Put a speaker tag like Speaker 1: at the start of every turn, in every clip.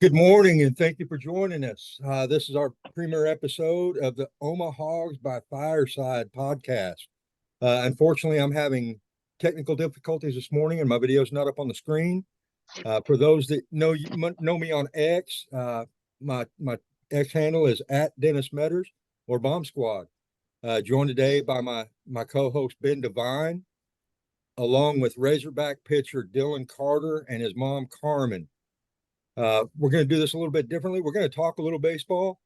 Speaker 1: Good morning, and thank you for joining us. This is our premiere episode of the OmaHawgs by Fireside podcast. Unfortunately, I'm having technical difficulties this morning, and my video is not up on the screen. For those that know me on X, my X handle is at Dennis Metters or BaumSquad. Joined today by my co-host Ben Devine, along with Razorback pitcher Dylan Carter and his mom Carmen. We're going to do this a little bit differently. We're going to talk a little baseball,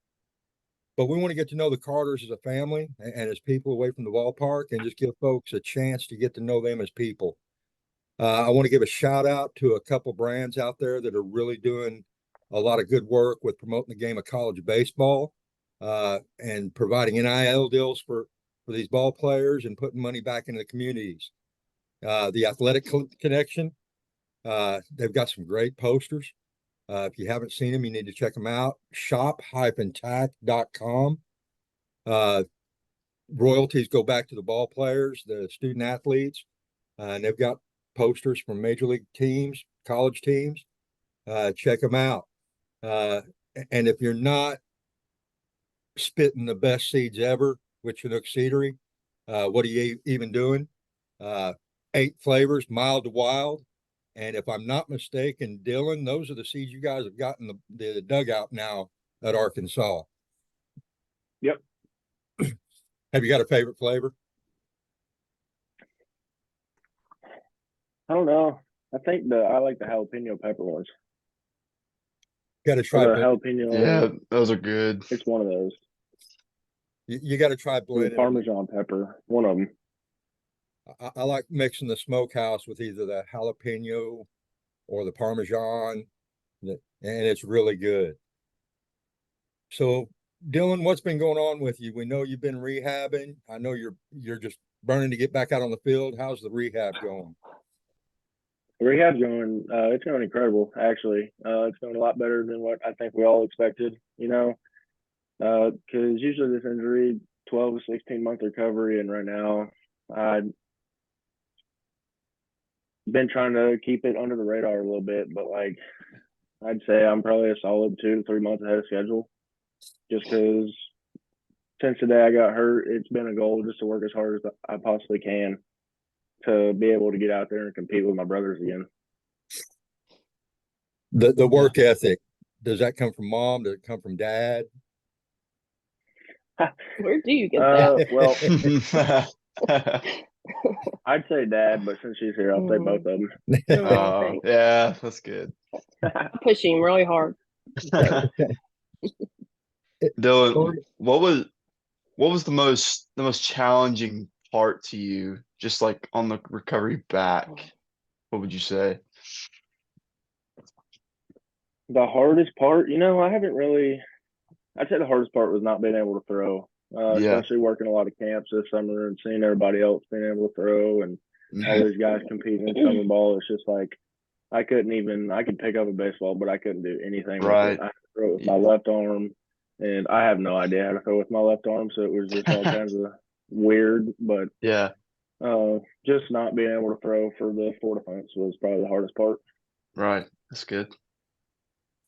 Speaker 1: but we want to get to know the Carters as a family and as people away from the ballpark and just give folks a chance to get to know them as people. I want to give a shout out to a couple brands out there that are really doing a lot of good work with promoting the game of college baseball and providing NIL deals for these ball players and putting money back into the communities. The Athletic Connection, they've got some great posters. If you haven't seen them, you need to check them out. Shop-tac.com. Royalties go back to the ball players, the student athletes, and they've got posters from major league teams, college teams. Check them out. And if you're not spitting the best seeds ever with Chinook Seedery, what are you even doing? 8 flavors, mild to wild. And if I'm not mistaken, Dylan, those are the seeds you guys have got in the dugout now at Arkansas.
Speaker 2: Yep.
Speaker 1: Have you got a favorite flavor?
Speaker 2: I don't know. I think I like the jalapeno pepper ones.
Speaker 1: Got to try
Speaker 2: the
Speaker 1: blend.
Speaker 2: jalapeno.
Speaker 3: Yeah, those are good.
Speaker 2: It's one of those.
Speaker 1: You got to try
Speaker 2: The
Speaker 1: blending.
Speaker 2: Parmesan pepper, one of them.
Speaker 1: I like mixing the smokehouse with either the jalapeno or the Parmesan, and it's really good. So, Dylan, what's been going on with you? We know you've been rehabbing. I know you're just burning to get back out on the field. How's the rehab going?
Speaker 2: The rehab's going. It's going incredible, actually. It's going a lot better than what I think we all expected. Because usually this injury, 12 to 16 month recovery, and right now, been trying to keep it under the radar a little bit, but I'd say I'm probably a solid 2 to 3 months ahead of schedule. Just because since the day I got hurt, it's been a goal just to work as hard as I possibly can to be able to get out there and compete with my brothers again.
Speaker 1: The work ethic, does that come from mom? Does it come from dad?
Speaker 4: Where do you get that?
Speaker 2: Well, I'd say dad, but since she's here, I'll say both of them.
Speaker 3: Yeah, that's good.
Speaker 4: Pushing really hard.
Speaker 3: Dylan, what was the most challenging part to you, just like on the recovery back? What would you say?
Speaker 2: The hardest part, I'd say the hardest part was not being able to throw. Especially working a lot of camps this summer and seeing everybody else being able to throw and all these guys competing in summer ball. It's just like I could pick up a baseball, but I couldn't do anything with it. I could throw it with my left arm, and I have no idea how to throw with my left arm, so it was just all kinds of weird. But just not being able to throw for the four defense was probably the hardest part.
Speaker 3: Right, that's good.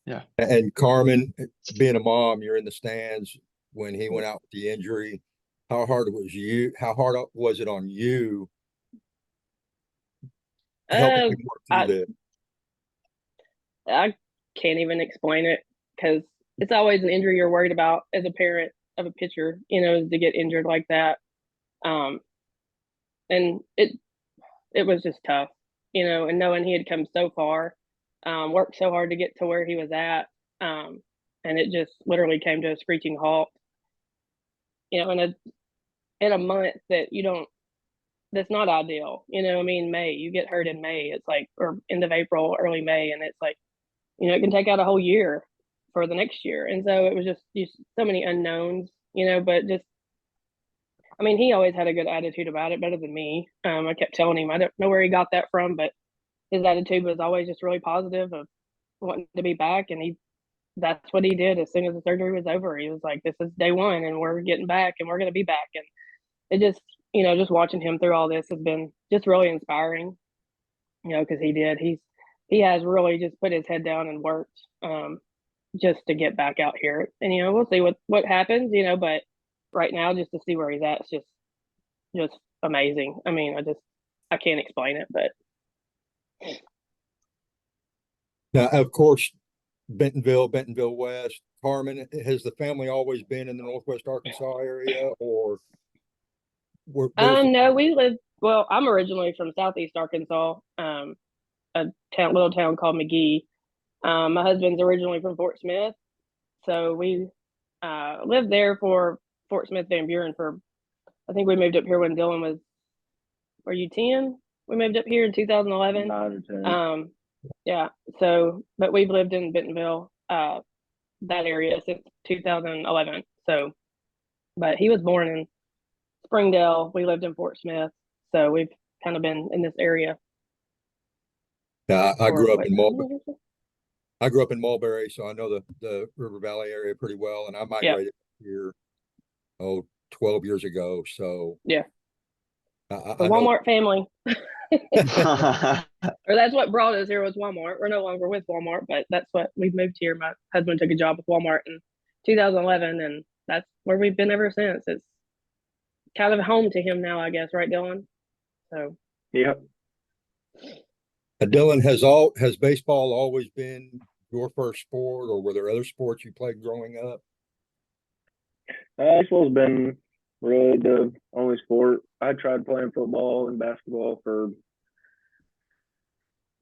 Speaker 3: Yeah.
Speaker 1: And Carmen, being a mom, you're in the stands when he went out with the injury. How hard was it on you helping him work through this?
Speaker 4: I can't even explain it because it's always an injury you're worried about as a parent of a pitcher, is to get injured like that. And it was just tough, and knowing he had come so far, worked so hard to get to where he was at. And it just literally came to a screeching halt. In a month that that's not ideal. May, you get hurt in May, it's like, or end of April, early May, and it's like, it can take out a whole year for the next year. And so it was just so many unknowns, but just, he always had a good attitude about it, better than me. I kept telling him, I don't know where he got that from, but his attitude was always just really positive of wanting to be back. And that's what he did as soon as the surgery was over. He was like, this is day one and we're getting back and we're going to be back. And it just, just watching him through all this has been just really inspiring, because he has really just put his head down and worked. just to get back out here. And we'll see what happens. But right now, just to see where he's at, it's just amazing. I mean, I can't explain it, but
Speaker 1: now, of course, Bentonville West. Carmen, has the family always been in the Northwest Arkansas area, or
Speaker 4: no, we live. Well, I'm originally from Southeast Arkansas, a little town called McGee. My husband's originally from Fort Smith, so we lived there for Fort Smith Van Buren for. I think we moved up here when Dylan was. Were you 10? We moved up here in 2011.
Speaker 2: 9 or 10.
Speaker 4: Yeah. So, but we've lived in Bentonville, that area since 2011. So, but he was born in Springdale. We lived in Fort Smith, so we've kind of been in this area.
Speaker 1: Yeah, I grew up in Mulberry. I grew up in Mulberry, so I know the River Valley area pretty well, and I migrated here 12 years ago. So
Speaker 4: yeah,
Speaker 1: the
Speaker 4: Walmart family. Or that's what brought us here was Walmart. We're no longer with Walmart, but that's what we've moved here. My husband took a job with Walmart in 2011, and that's where we've been ever since. It's kind of home to him now, I guess, right, Dylan? So
Speaker 2: yeah.
Speaker 1: Dylan, has baseball always been your first sport, or were there other sports you played growing up?
Speaker 2: Baseball's been really the only sport. I tried playing football and basketball for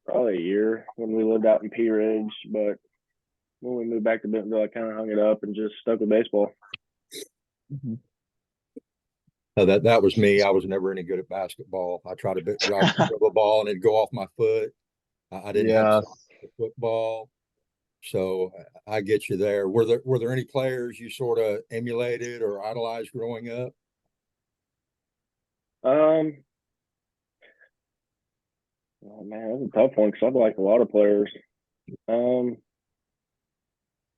Speaker 2: probably a year when we lived out in Pea Ridge, but when we moved back to Bentonville, I kind of hung it up and just stuck with baseball.
Speaker 3: Mm-hmm.
Speaker 1: That was me. I was never any good at basketball. I tried to drop the ball and it'd go off my foot. I didn't have football, so I get you there. Were there any players you sort of emulated or idolized growing up?
Speaker 2: Oh man, that's a tough one because I like a lot of players.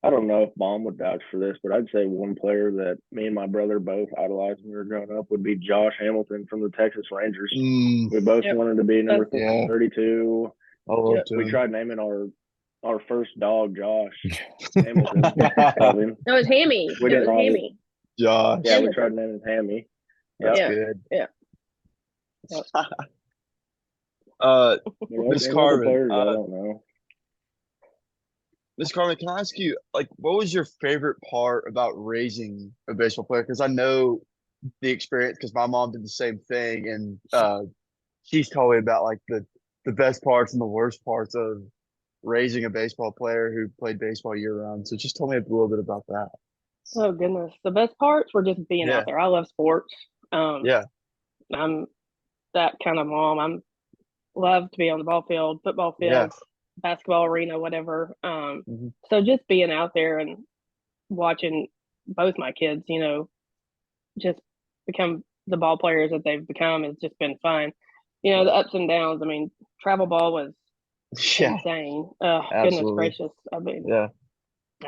Speaker 2: I don't know if Mom would vouch for this, but I'd say one player that me and my brother both idolized when we were growing up would be Josh Hamilton from the Texas Rangers. We both wanted to be number 32. We tried naming our first dog Josh Hamilton.
Speaker 4: No, it was Hammy. It was Hammy.
Speaker 3: Josh.
Speaker 2: Yeah, we tried naming Hammy.
Speaker 3: That's good.
Speaker 4: Yeah.
Speaker 3: Miss Carmen,
Speaker 2: I don't know.
Speaker 3: Miss Carmen, can I ask you, like, what was your favorite part about raising a baseball player? Because I know the experience, because my mom did the same thing, and she's told me about like the best parts and the worst parts of raising a baseball player who played baseball year round. So just tell me a little bit about that.
Speaker 4: Oh goodness, the best parts were just being out there. I love sports. I'm that kind of mom. I'm love to be on the ball field, football field, basketball arena, whatever. So just being out there and watching both my kids, just become the ball players that they've become has just been fun. The ups and downs. I mean, travel ball was insane. Goodness gracious. I mean,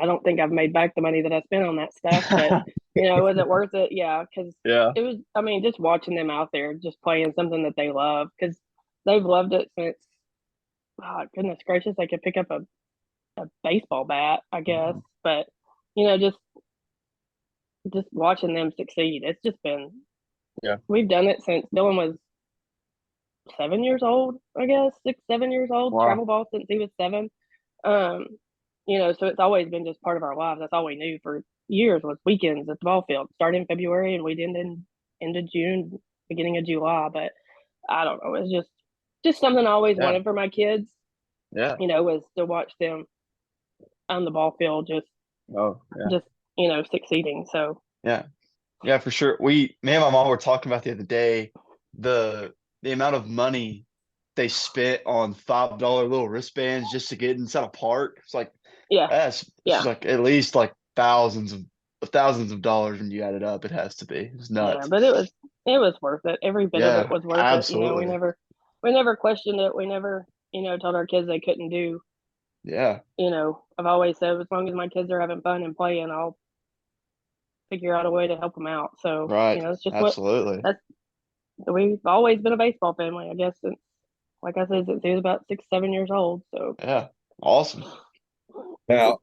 Speaker 4: I don't think I've made back the money that I spent on that stuff, but was it worth it? Yeah, because it was. I mean, just watching them out there, just playing something that they love, because they've loved it since. Oh, goodness gracious, I could pick up a baseball bat, I guess, but just watching them succeed, it's just been. We've done it since Dylan was 7 years old, I guess, 6, 7 years old. Wow. Travel ball since he was 7. So it's always been just part of our lives. That's all we knew for years was weekends at the ball field. Start in February and we'd end in end of June, beginning of July. But I don't know. It's just something I always wanted for my kids. Was to watch them on the ball field just succeeding. So
Speaker 3: yeah, for sure. Me and my mom were talking about the other day the amount of money they spent on $5 little wristbands just to get inside a park. It's like it's like at least like thousands of dollars when you add it up. It has to be. It's nuts.
Speaker 4: Yeah, but it was worth it. Every bit of it was worth
Speaker 3: absolutely.
Speaker 4: it. We never questioned it. We never told our kids they couldn't do. I've always said as long as my kids are having fun and playing, I'll figure out a way to help them out. So it's just
Speaker 3: absolutely.
Speaker 4: We've always been a baseball family, I guess. Since, like I said, since he was about 6, 7 years old. So
Speaker 3: awesome.
Speaker 1: Now,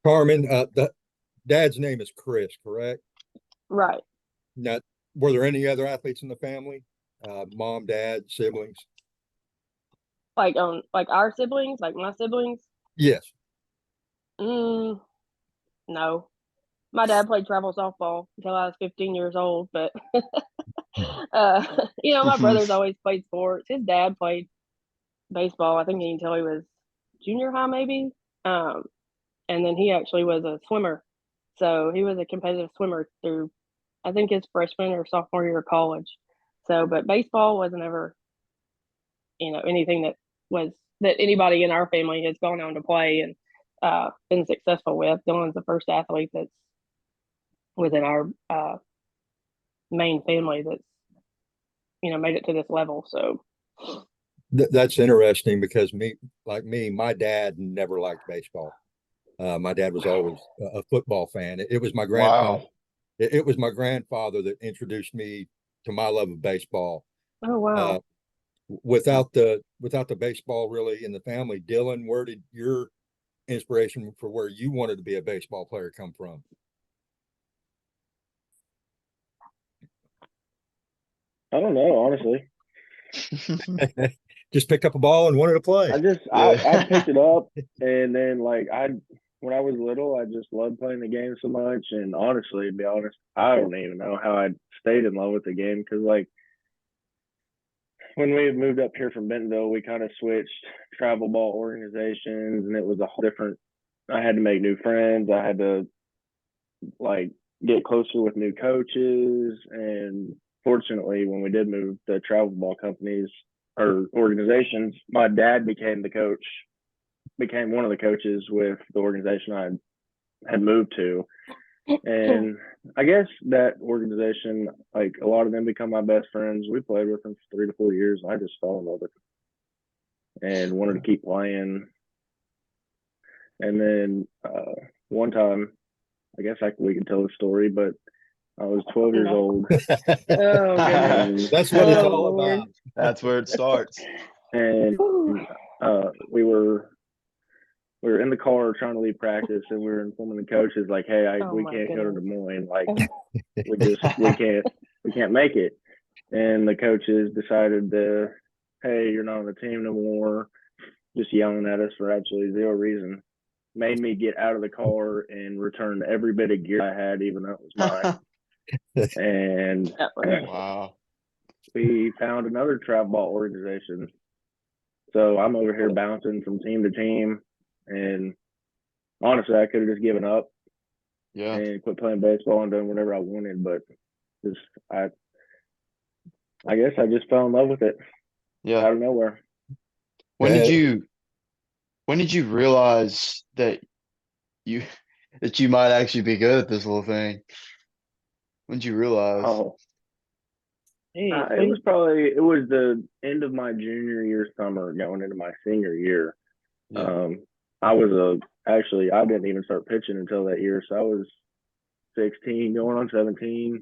Speaker 1: Carmen, the dad's name is Chris, correct?
Speaker 4: Right.
Speaker 1: Now, were there any other athletes in the family? Mom, dad, siblings?
Speaker 4: Like our siblings, like my siblings.
Speaker 1: Yes.
Speaker 4: No, my dad played travel softball until I was 15 years old. But my brother's always played sports. His dad played baseball, I think, until he was junior high, maybe. And then he actually was a swimmer. So he was a competitive swimmer through, I think, his freshman or sophomore year of college. So, but baseball wasn't ever, anything that anybody in our family has gone on to play and been successful with. Dylan's the first athlete that's within our main family that's, made it to this level. So
Speaker 1: That's interesting because my dad never liked baseball. My dad was always a football fan. It was my grandfather.
Speaker 3: Wow.
Speaker 1: It was my grandfather that introduced me to my love of baseball.
Speaker 4: oh wow.
Speaker 1: Without the baseball really in the family, Dylan, where did your inspiration for where you wanted to be a baseball player come from?
Speaker 2: I don't know, honestly.
Speaker 1: Just picked up a ball and wanted to play.
Speaker 2: I picked it up, and then when I was little, I just loved playing the game so much. And honestly, to be honest, I don't even know how I stayed in love with the game, because when we moved up here from Bentonville, we kind of switched travel ball organizations, and it was a whole different. I had to make new friends. I had to get closer with new coaches, and fortunately, when we did move to travel ball companies or organizations, my dad became one of the coaches with the organization I had moved to. And I guess that organization, a lot of them become my best friends. We played with them for 3 to 4 years, and I just fell in love with them and wanted to keep playing. And then one time, I guess we can tell the story, but I was 12 years old.
Speaker 4: Oh goodness.
Speaker 1: That's what it's all about.
Speaker 3: That's where it starts.
Speaker 2: And we were in the car trying to leave practice, and we were informing the coaches hey, we can't go to Des Moines. we can't make it. And the coaches decided hey, you're not on the team no more, just yelling at us for absolutely zero reason. Made me get out of the car and return every bit of gear I had, even though it was mine. And
Speaker 3: wow.
Speaker 2: We found another travel ball organization. So I'm over here bouncing from team to team, and honestly, I could have just given up and quit playing baseball and done whatever I wanted. But I guess I just fell in love with it out of nowhere.
Speaker 3: When did you realize that you might actually be good at this little thing? When did you realize?
Speaker 2: It was the end of my junior year summer going into my senior year. I didn't even start pitching until that year. So I was 16 going on 17,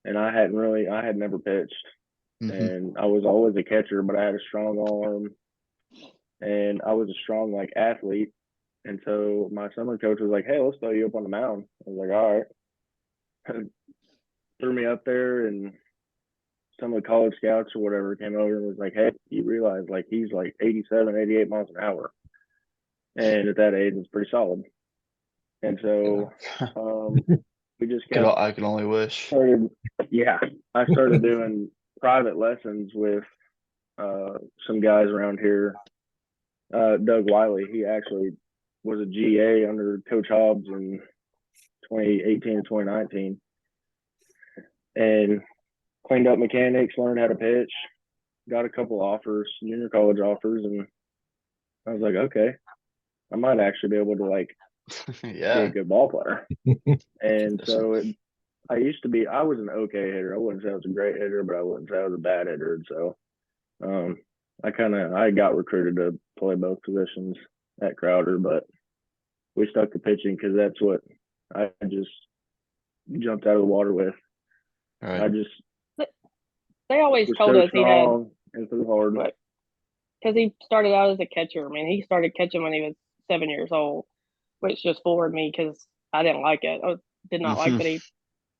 Speaker 2: and I had never pitched. And I was always a catcher, but I had a strong arm, and I was a strong athlete. And so my summer coach was like, "Hey, let's throw you up on the mound." I was like, "All right." Threw me up there, and some of the college scouts or whatever came over and was like, "Hey, you realize he's 87, 88 miles an hour." And at that age, it's pretty solid. And so we just kept.
Speaker 3: I can only wish.
Speaker 2: I started doing private lessons with some guys around here. Doug Wiley, he actually was a GA under Coach Hobbs in 2018 and 2019, and cleaned up mechanics, learned how to pitch, got a couple offers, junior college offers, and I was like, okay, I might actually be able to be a good ball player. And so I was an okay hitter. I wouldn't say I was a great hitter, but I wouldn't say I was a bad hitter. And so I got recruited to play both positions at Crowder, but we stuck to pitching because that's what I just jumped out of the water with.
Speaker 3: Right.
Speaker 4: They always told us he had
Speaker 2: and threw hard.
Speaker 4: Because he started out as a catcher. I mean, he started catching when he was 7 years old, which just floored me because I didn't like it. I did not like that he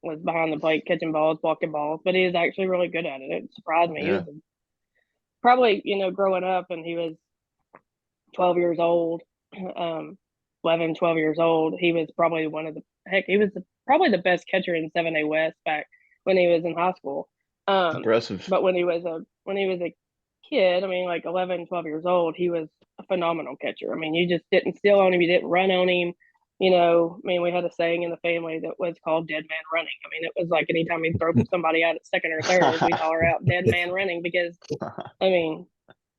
Speaker 4: was behind the plate catching balls, blocking balls, but he is actually really good at it. It surprised me. He was probably, growing up, and he was 12 years old, 11, 12 years old. He was probably he was probably the best catcher in 7A West back when he was in high school.
Speaker 3: Impressive.
Speaker 4: But when he was a kid, I mean, like 11, 12 years old, he was a phenomenal catcher. I mean, you just didn't steal on him, you didn't run on him. I mean, we had a saying in the family that was called dead man running. I mean, it was like anytime he'd throw somebody out at second or third, we'd holler out dead man running because, I mean,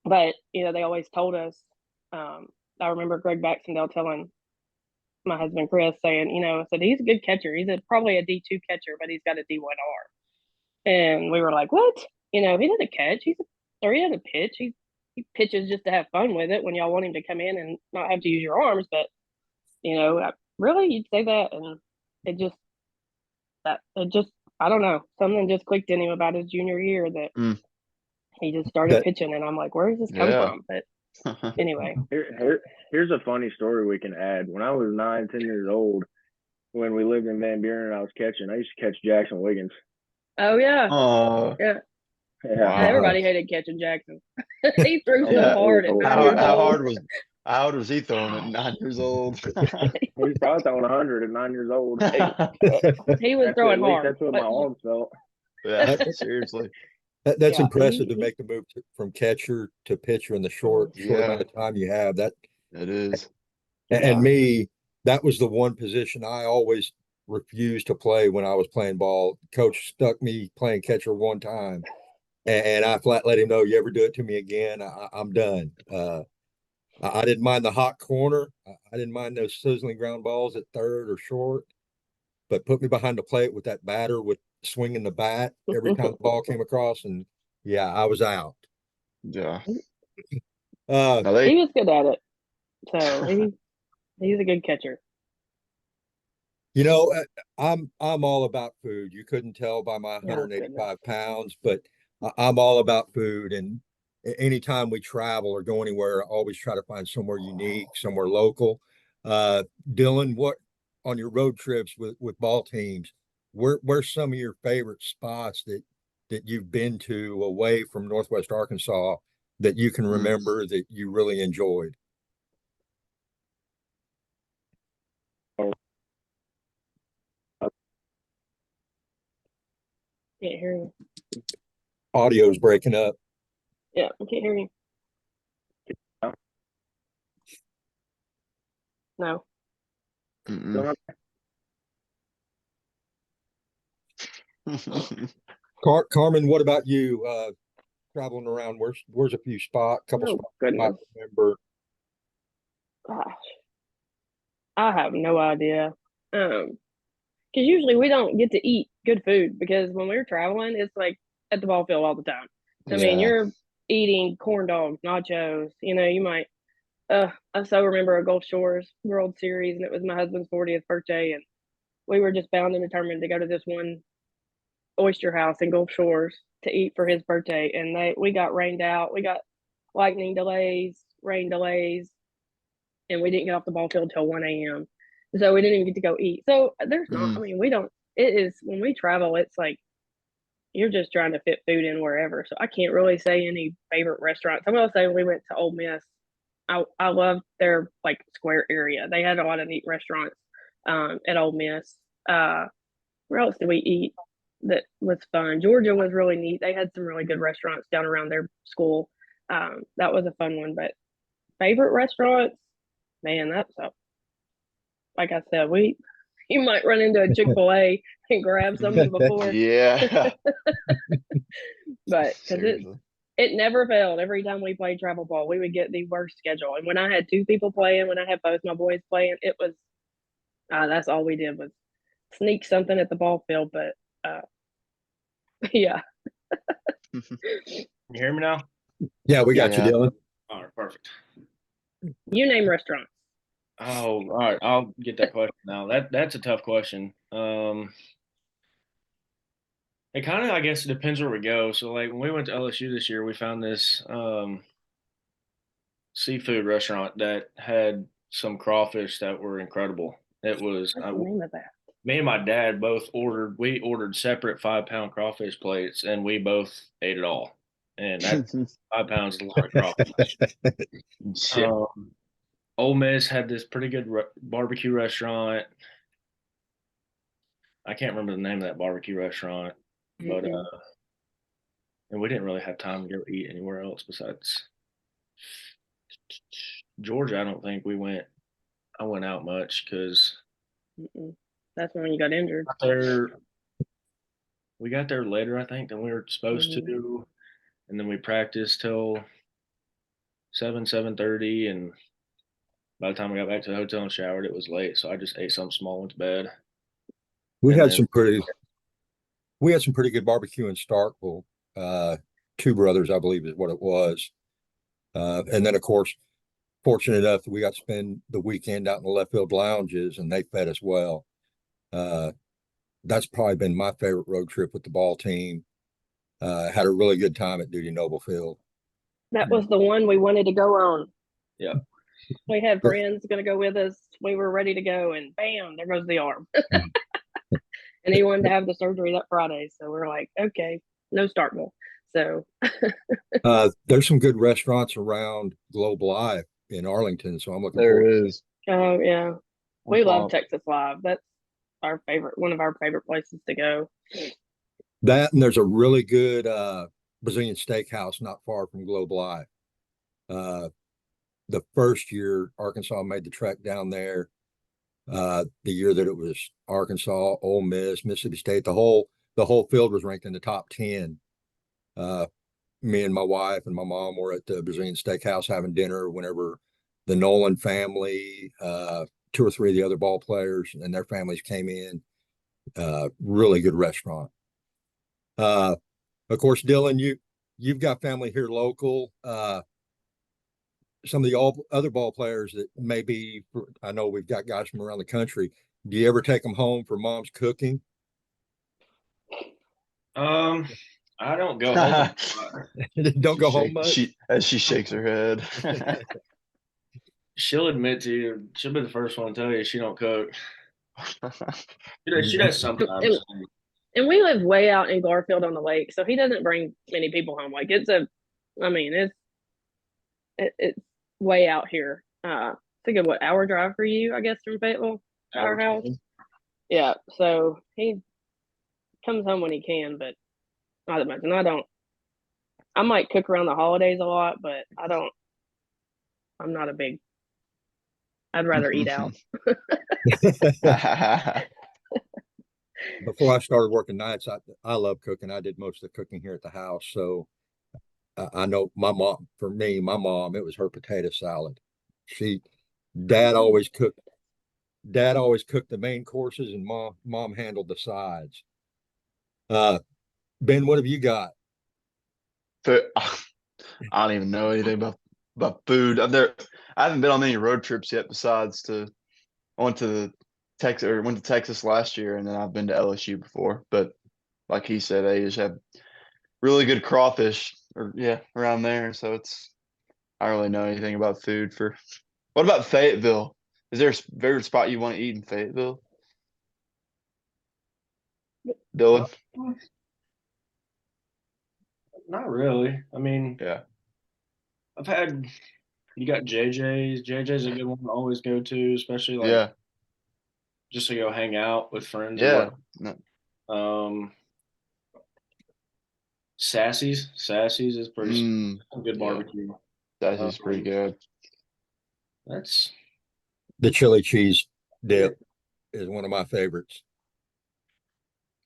Speaker 4: but, they always told us, I remember Greg Baxendale telling my husband, Chris, saying, I said, he's a good catcher. He's probably a D2 catcher, but he's got a D1R. And we were like, what? He doesn't catch. He doesn't pitch. He pitches just to have fun with it when y'all want him to come in and not have to use your arms. But, really, you'd say that. And it just, I don't know, something just clicked in him about his junior year that he just started pitching. And I'm like, where does this come from? But anyway.
Speaker 2: Here's a funny story we can add. When I was 9, 10 years old, when we lived in Van Buren and I was catching, I used to catch Jackson Wiggins.
Speaker 4: Oh, yeah.
Speaker 3: Yeah.
Speaker 4: Wow. Everybody hated catching Jackson. He threw so hard at 9 years old.
Speaker 3: How old was he throwing at 9 years old?
Speaker 2: He was probably throwing 100 at 9 years old.
Speaker 4: He was throwing hard.
Speaker 2: That's what my arms felt.
Speaker 3: Yeah, seriously.
Speaker 1: That's impressive to make the move from catcher to pitcher in the short amount of time you have. That
Speaker 3: it is.
Speaker 1: And me, that was the one position I always refused to play when I was playing ball. Coach stuck me playing catcher one time, and I flat let him know, you ever do it to me again, I'm done. I didn't mind the hot corner. I didn't mind those sizzling ground balls at third or short, but put me behind the plate with that batter with swinging the bat every time the ball came across, and I was out.
Speaker 3: Yeah.
Speaker 4: He was good at it. So he's a good catcher.
Speaker 1: I'm all about food. You couldn't tell by my 185 pounds, but I'm all about food. And anytime we travel or go anywhere, I always try to find somewhere unique, somewhere local. Dylan, what on your road trips with ball teams, where's some of your favorite spots that you've been to away from Northwest Arkansas that you can remember that you really enjoyed?
Speaker 4: Can't hear you.
Speaker 1: Audio's breaking up.
Speaker 4: Yeah, I can't hear you. No.
Speaker 1: Carmen, what about you? Traveling around, where's a few spots? Spots I remember.
Speaker 4: Gosh, I have no idea. Because usually we don't get to eat good food because when we're traveling, it's like at the ball field all the time. I mean, you're eating corn dogs, nachos. You might. I so remember a Gulf Shores World Series, and it was my husband's 40th birthday, and we were just bound and determined to go to this one oyster house in Gulf Shores to eat for his birthday. And we got rained out. We got lightning delays, rain delays, and we didn't get off the ball field till 1 a.m. So we didn't even get to go eat. So there's not, I mean, it is, when we travel, it's like, you're just trying to fit food in wherever. So I can't really say any favorite restaurants. I'm going to say when we went to Ole Miss, I loved their like square area. They had a lot of neat restaurants at Ole Miss. Where else did we eat that was fun? Georgia was really neat. They had some really good restaurants down around their school. That was a fun one. But favorite restaurants, man, like I said, you might run into a Chick-fil-A and grab something before.
Speaker 3: Yeah.
Speaker 4: But because it never failed. Every time we played travel ball, we would get the worst schedule. And when I had 2 people playing, when I had both my boys playing, it was that's all we did was sneak something at the ball field. But yeah.
Speaker 5: You hear me now?
Speaker 1: Yeah, we got you, Dylan.
Speaker 5: All right, perfect.
Speaker 4: You name restaurants.
Speaker 5: Oh, all right. I'll get that question now. That's a tough question. It kind of, I guess, it depends where we go. So, like when we went to LSU this year, we found this seafood restaurant that had some crawfish that were incredible. It was
Speaker 4: What's the name of that?
Speaker 5: me and my dad both ordered separate 5-pound crawfish plates, and we both ate it all. And that 5 pounds is a lot of crawfish.
Speaker 3: Yeah.
Speaker 5: Ole Miss had this pretty good barbecue restaurant. I can't remember the name of that barbecue restaurant, but and we didn't really have time to go eat anywhere else besides Georgia. I don't think I went out much because
Speaker 4: that's when you got injured.
Speaker 5: We got there later, I think, than we were supposed to, and then we practiced till 7:30, and by the time we got back to the hotel and showered, it was late. So I just ate something small, went to bed.
Speaker 1: We had some pretty good barbecue in Starkville. Two Brothers, I believe, is what it was. And then, of course, fortunate enough that we got to spend the weekend out in the left field lounges, and they fed us well. That's probably been my favorite road trip with the ball team. Had a really good time at Duty Noble Field.
Speaker 4: That was the one we wanted to go on.
Speaker 5: Yeah.
Speaker 4: We had friends going to go with us. We were ready to go, and bam, there goes the arm. And he wanted to have the surgery that Friday. So we're like, okay, no Starkville. So
Speaker 1: there's some good restaurants around Globe Live in Arlington. So I'm looking
Speaker 3: There
Speaker 1: forward.
Speaker 3: is.
Speaker 4: Oh, yeah. We love Texas Live. That's our favorite, one of our favorite places to go.
Speaker 1: That, and there's a really good Brazilian steakhouse not far from Globe Live. The first year Arkansas made the trek down there, the year that it was Arkansas, Ole Miss, Mississippi State, the whole field was ranked in the top 10. Me and my wife and my mom were at the Brazilian steakhouse having dinner whenever the Nolan family, 2 or 3 of the other ball players and their families came in. Really good restaurant. Of course, Dylan, you've got family here local. Some of the other ball players that maybe, I know we've got guys from around the country. Do you ever take them home for mom's cooking?
Speaker 5: I don't go home.
Speaker 1: Don't go home much?
Speaker 3: She shakes her head.
Speaker 5: She'll admit to you, she'll be the first one to tell you she don't cook. She does sometimes.
Speaker 4: And we live way out in Garfield on the lake, so he doesn't bring many people home. Like it's way out here. It's a good hour drive for you, I guess, from Fayetteville to our house.
Speaker 5: 20.
Speaker 4: Yeah, so he comes home when he can, but not that much. And I might cook around the holidays a lot, but I'm not a big. I'd rather eat out.
Speaker 1: Before I started working nights, I love cooking. I did most of the cooking here at the house. So I know my mom, it was her potato salad. Dad always cooked the main courses, and mom handled the sides. Ben, what have you got?
Speaker 3: I don't even know anything about food. I haven't been on many road trips yet. Besides I went to Texas last year, and then I've been to LSU before. But like he said, they just have really good crawfish, around there. So I don't really know anything about food. What about Fayetteville? Is there a favorite spot you want to eat in Fayetteville, Dylan?
Speaker 5: Not really. I mean,
Speaker 3: Yeah.
Speaker 5: You got JJ's. JJ's a good one to always go to, especially just to go hang out with friends.
Speaker 3: Yeah.
Speaker 5: Sassy's is pretty good barbecue.
Speaker 3: Sassy's pretty good.
Speaker 5: That's
Speaker 1: the chili cheese dip is one of my favorites.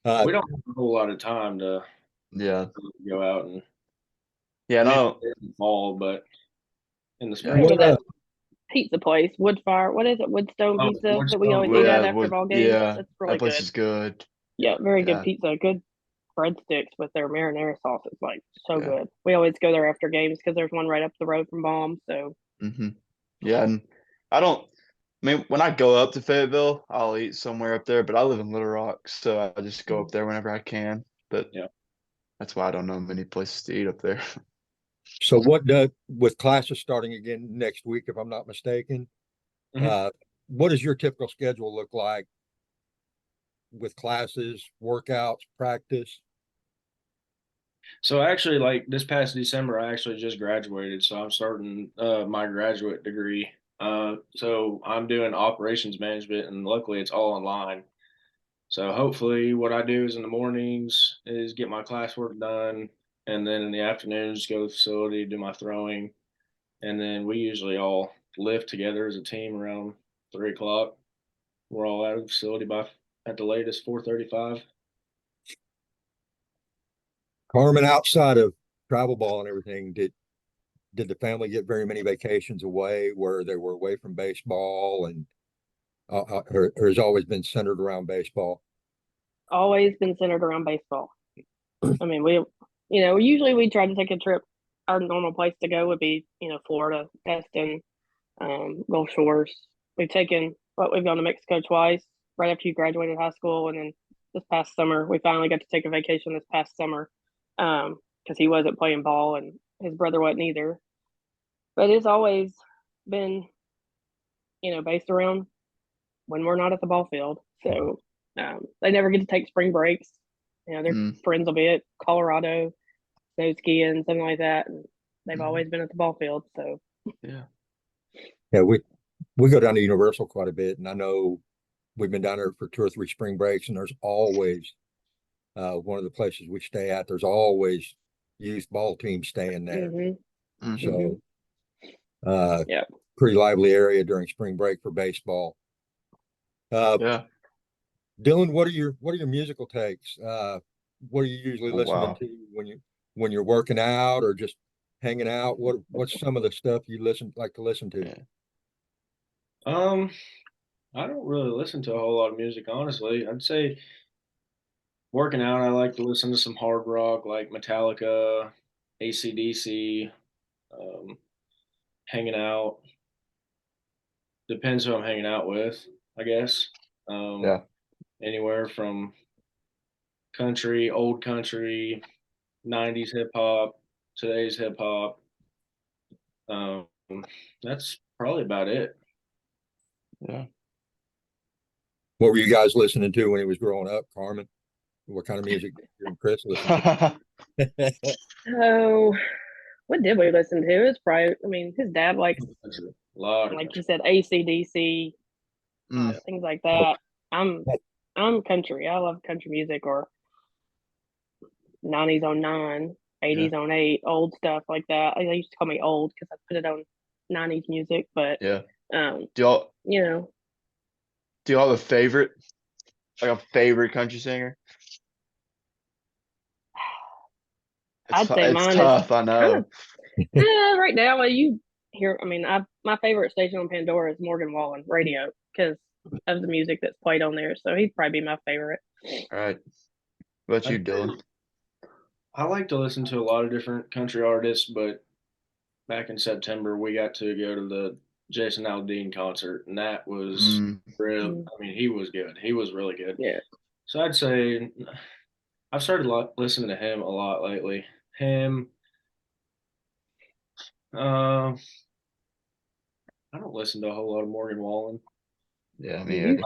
Speaker 5: We don't have a whole lot of time to go out and in fall, but in the spring.
Speaker 4: That pizza place, Woodfire. What is it? Woodstone Pizza that we always eat at after ball games.
Speaker 3: Yeah,
Speaker 4: that's really
Speaker 3: that place is good.
Speaker 4: Yeah, very good pizza. Good breadsticks with their marinara sauce. It's like so good. We always go there after games because there's one right up the road from Baum. So
Speaker 3: yeah, and when I go up to Fayetteville, I'll eat somewhere up there. But I live in Little Rock, so I just go up there whenever I can. But that's why I don't know many places to eat up there.
Speaker 1: So with classes starting again next week, if I'm not mistaken, What does your typical schedule look like with classes, workouts, practice?
Speaker 5: So actually, like this past December, I actually just graduated. So I'm starting my graduate degree. So I'm doing operations management, and luckily it's all online. So hopefully, what I do is in the mornings is get my classwork done, and then in the afternoons go to the facility, do my throwing, and then we usually all lift together as a team around 3 o'clock. We're all out of the facility by at the latest 4:35.
Speaker 1: Carmen, outside of travel ball and everything, did the family get very many vacations away where they were away from baseball, and or has always been centered around baseball?
Speaker 4: Always been centered around baseball. I mean, usually we try to take a trip. Our normal place to go would be, Florida, Destin, Gulf Shores. We've gone to Mexico twice right after you graduated high school. And then this past summer, we finally got to take a vacation this past summer because he wasn't playing ball and his brother wasn't either. But it's always been, based around when we're not at the ball field. So they never get to take spring breaks. Their friends will be at Colorado, snow skiing, something like that. And they've always been at the ball field. So
Speaker 1: yeah, we go down to Universal quite a bit, and I know we've been down there for 2 or 3 spring breaks, and there's always one of the places we stay at. There's always youth ball teams staying there. So, pretty lively area during spring break for baseball. Dylan, what are your musical takes? What are you usually listening to when you're working out or just hanging out? What's some of the stuff you like to listen to?
Speaker 5: I don't really listen to a whole lot of music, honestly. I'd say working out, I like to listen to some hard rock like Metallica, AC/DC. Hanging out depends who I'm hanging out with, I guess. Anywhere from country, old country, 90s hip hop, today's hip hop. That's probably about it.
Speaker 3: Yeah.
Speaker 1: What were you guys listening to when he was growing up, Carmen? What kind of music did you and Chris listen to?
Speaker 4: So, what did we listen to? It's probably, his dad likes, like you said, AC/DC, things like that. I'm country. I love country music or 90s on 9, 80s on 8, old stuff like that. They used to call me old because I put it on 90s music, but
Speaker 3: do y'all have a favorite country singer?
Speaker 4: I'd say mine
Speaker 3: tough,
Speaker 4: is
Speaker 3: I know.
Speaker 4: right now. My favorite station on Pandora is Morgan Wallen Radio because of the music that's played on there. So he'd probably be my favorite.
Speaker 3: All right. What about you, Dylan?
Speaker 5: I like to listen to a lot of different country artists, but back in September we got to go to the Jason Aldean concert, and that was real. He was good. He was really good.
Speaker 4: Yeah.
Speaker 5: So I'd say I've started listening to him a lot lately. Him. I don't listen to a whole lot of Morgan Wallen.
Speaker 3: Yeah, me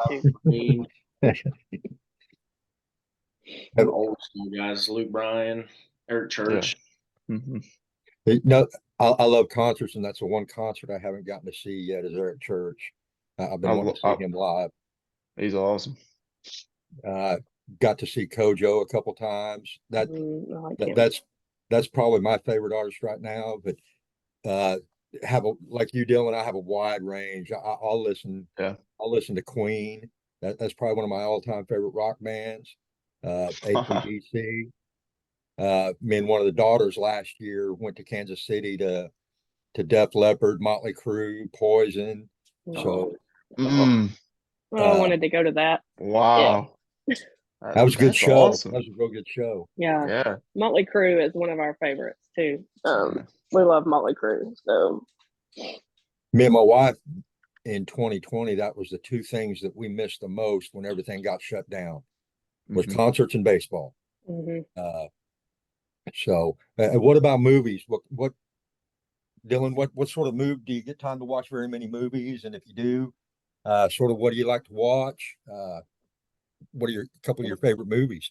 Speaker 5: old school guys, Luke Bryan, Eric Church.
Speaker 1: No, I love concerts, and that's the one concert I haven't gotten to see yet is Eric Church. I've been wanting to see him live.
Speaker 3: He's awesome.
Speaker 1: Got to see Kojo a couple times. That's probably my favorite artist right now. But like you, Dylan, I have a wide range. I'll listen. I'll listen to Queen. That's probably one of my all-time favorite rock bands. AC/DC. Me and one of the daughters last year went to Kansas City to Def Leppard, Motley Crue, Poison. So
Speaker 4: I wanted to go to that.
Speaker 3: Wow.
Speaker 4: Yeah.
Speaker 1: That was a good show.
Speaker 3: Awesome.
Speaker 1: That was a real good show.
Speaker 4: Yeah. Motley Crue is one of our favorites too. We love Motley Crue. So
Speaker 1: me and my wife in 2020, that was the 2 things that we missed the most when everything got shut down was concerts and baseball. So what about movies? What Dylan, what sort of do you get time to watch very many movies? And if you do, sort of what do you like to watch? What are a couple of your favorite movies?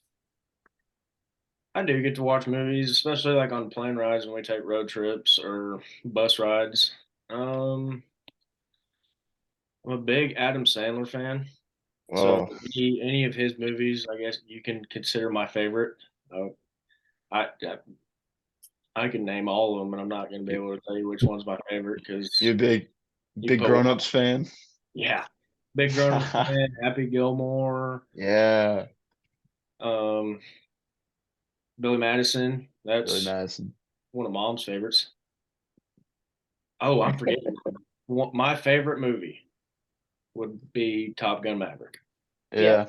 Speaker 5: I do get to watch movies, especially like on plane rides when we take road trips or bus rides. I'm a big Adam Sandler fan. So
Speaker 3: Oh,
Speaker 5: any of his movies, I guess you can consider my favorite. Uh, I I can name all of them, and I'm not going to be able to tell you which one's my favorite because
Speaker 3: you a big
Speaker 5: put one.
Speaker 3: Grown Ups fan?
Speaker 5: Yeah, big grown up fan, Happy Gilmore,
Speaker 3: Yeah,
Speaker 5: um, Billy Madison.
Speaker 3: Billy
Speaker 5: That's
Speaker 3: Madison.
Speaker 5: one of Mom's favorites. Oh, I'm forgetting my favorite movie would be Top Gun Maverick.
Speaker 3: Yeah.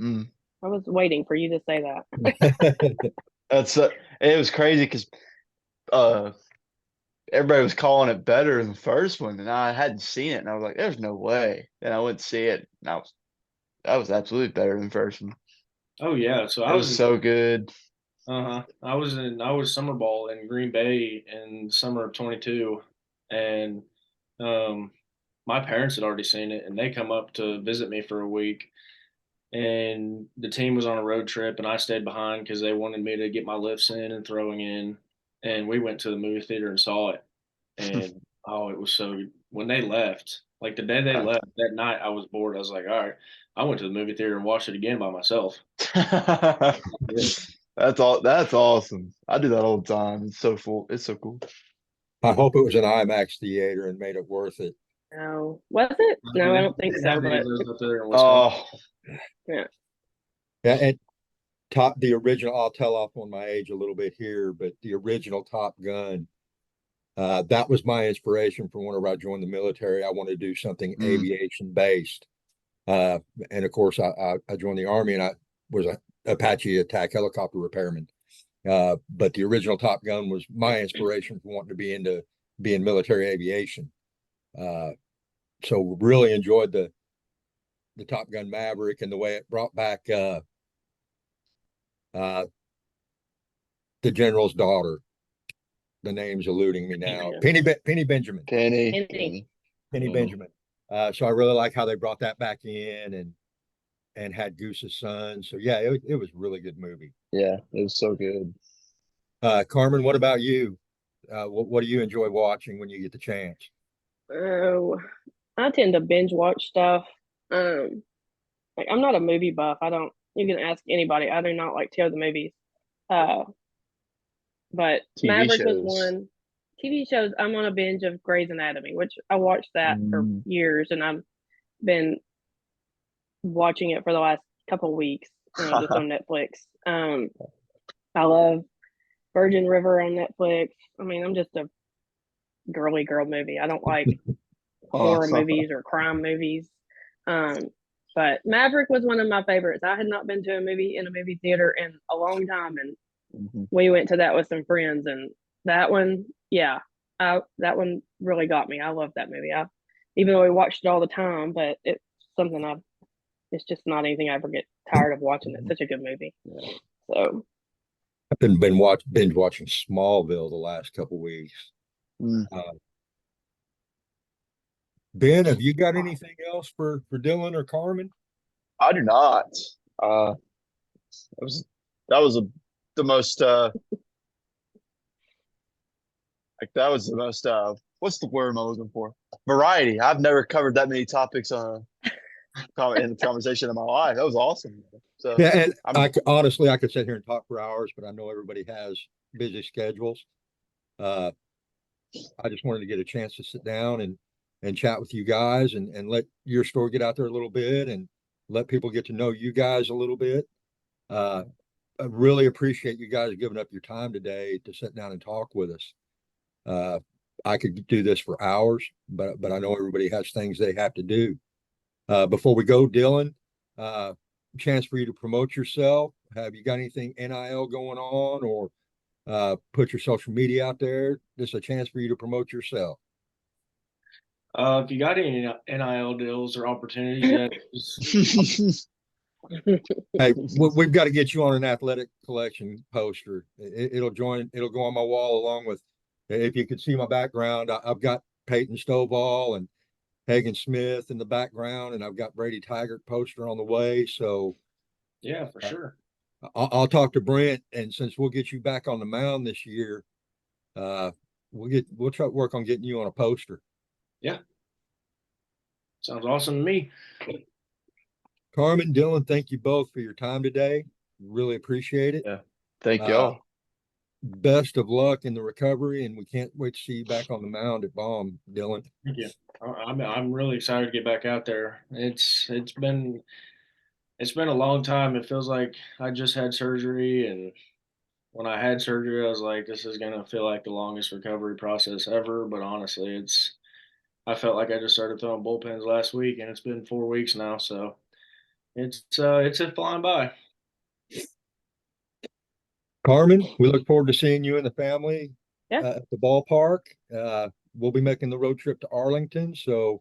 Speaker 3: Mm.
Speaker 4: I was waiting for you to say that.
Speaker 3: That's it was crazy because everybody was calling it better than the first one, and I hadn't seen it, and I was like, "There's no way." And I went to see it, and that was absolutely better than the first one.
Speaker 5: Oh yeah, so
Speaker 3: It was so good.
Speaker 5: I was summer ball in Green Bay in summer of 22, and um my parents had already seen it, and they come up to visit me for a week, and the team was on a road trip, and I stayed behind because they wanted me to get my lifts in and throwing in, and we went to the movie theater and saw it, and oh, it was so good. When they left, like the day they left that night, I was bored. I was like, all right, I went to the movie theater and watched it again by myself. Yeah.
Speaker 3: That's awesome. I do that all the time. It's so full. It's so cool.
Speaker 1: I hope it was an IMAX theater and made it worth it.
Speaker 4: No, was it? No, I don't think so. But
Speaker 3: Oh,
Speaker 4: yeah,
Speaker 1: Yeah, and the original. I'll tell off on my age a little bit here, but the original Top Gun. That was my inspiration for whenever I joined the military. I wanted to do something aviation based. And of course, I joined the Army, and I was a Apache attack helicopter repairman. But the original Top Gun was my inspiration for wanting to be in military aviation. So really enjoyed the Top Gun Maverick and the way it brought back the general's daughter. The name's eluding me now. Penny Benjamin.
Speaker 3: Penny.
Speaker 1: Benjamin. So I really like how they brought that back in and had Goose's son. So yeah, it was a really good movie.
Speaker 3: Yeah, it was so good.
Speaker 1: Carmen, what about you? What do you enjoy watching when you get the chance?
Speaker 4: oh, I tend to binge watch stuff. Like I'm not a movie buff. I don't. You can ask anybody. I do not like to go to the movies. But
Speaker 3: TV
Speaker 4: Maverick was
Speaker 3: shows.
Speaker 4: one. TV shows. I'm on a binge of Grey's Anatomy, which I watched that for years, and I've been watching it for the last couple of weeks, just on Netflix. I love Virgin River on Netflix. I mean, I'm just a girly girl movie. I don't like horror movies or crime movies. But Maverick was one of my favorites. I had not been to a movie in a movie theater in a long time, and we went to that with some friends, and that one, yeah, that one really got me. I love that movie. Even though we watched it all the time, but it's something it's just not anything I ever get tired of watching. It's such a good movie. Yeah. So
Speaker 1: I've been binge watching Smallville the last couple weeks. Ben, have you got anything else for Dylan or Carmen?
Speaker 3: I do not. That was the most what's the word I'm looking for? Variety. I've never covered that many topics in the conversation in my life. That was awesome. So
Speaker 1: yeah, and honestly, I could sit here and talk for hours, but I know everybody has busy schedules. I just wanted to get a chance to sit down and chat with you guys and let your story get out there a little bit and let people get to know you guys a little bit. I really appreciate you guys giving up your time today to sit down and talk with us. I could do this for hours, but I know everybody has things they have to do. Before we go, Dylan, chance for you to promote yourself. Have you got anything NIL going on, or put your social media out there? This is a chance for you to promote yourself.
Speaker 5: If you got any NIL deals or opportunities,
Speaker 1: hey, we've got to get you on an athletic collection poster. It'll go on my wall along with If you could see my background, I've got Peyton Stovall and Hagen Smith in the background, and I've got Brady Taggart poster on the way. So
Speaker 5: Yeah, for sure.
Speaker 1: I'll talk to Brent, and since we'll get you back on the mound this year, we'll try to work on getting you on a poster.
Speaker 5: Yeah. Sounds awesome to me.
Speaker 1: Carmen, Dylan, thank you both for your time today. Really appreciate it.
Speaker 3: Yeah. Thank y'all.
Speaker 1: Best of luck in the recovery, and we can't wait to see you back on the mound at Baum, Dylan.
Speaker 5: Thank you. I'm really excited to get back out there. It's been a long time. It feels like I just had surgery, and when I had surgery, I was like, this is gonna feel like the longest recovery process ever. But honestly, I felt like I just started throwing bullpens last week, and it's been 4 weeks now, so it's flying by.
Speaker 1: Carmen, we look forward to seeing you and the family
Speaker 4: Yeah.
Speaker 1: at the ballpark. We'll be making the road trip to Arlington, so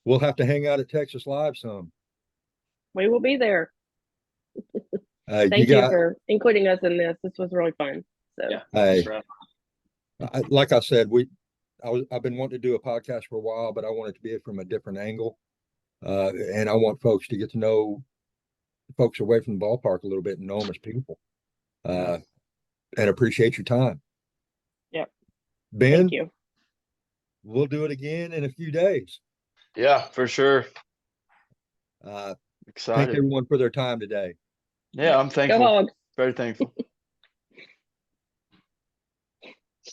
Speaker 1: we'll have to hang out at Texas Live some.
Speaker 4: We will be there. Thank you
Speaker 1: got,
Speaker 4: for including us in this. This was really fun. So
Speaker 5: Yeah.
Speaker 1: Like I said, I've been wanting to do a podcast for a while, but I want it to be from a different angle. And I want folks to get to know folks away from the ballpark a little bit and know them as people. And appreciate your time.
Speaker 4: Yep.
Speaker 1: Ben,
Speaker 4: thank you.
Speaker 1: We'll do it again in a few days.
Speaker 3: Yeah, for sure.
Speaker 1: Excited.
Speaker 3: Excited.
Speaker 1: Thank everyone for their time today.
Speaker 3: Yeah, I'm thankful.
Speaker 4: Go Hogs.
Speaker 3: Very thankful.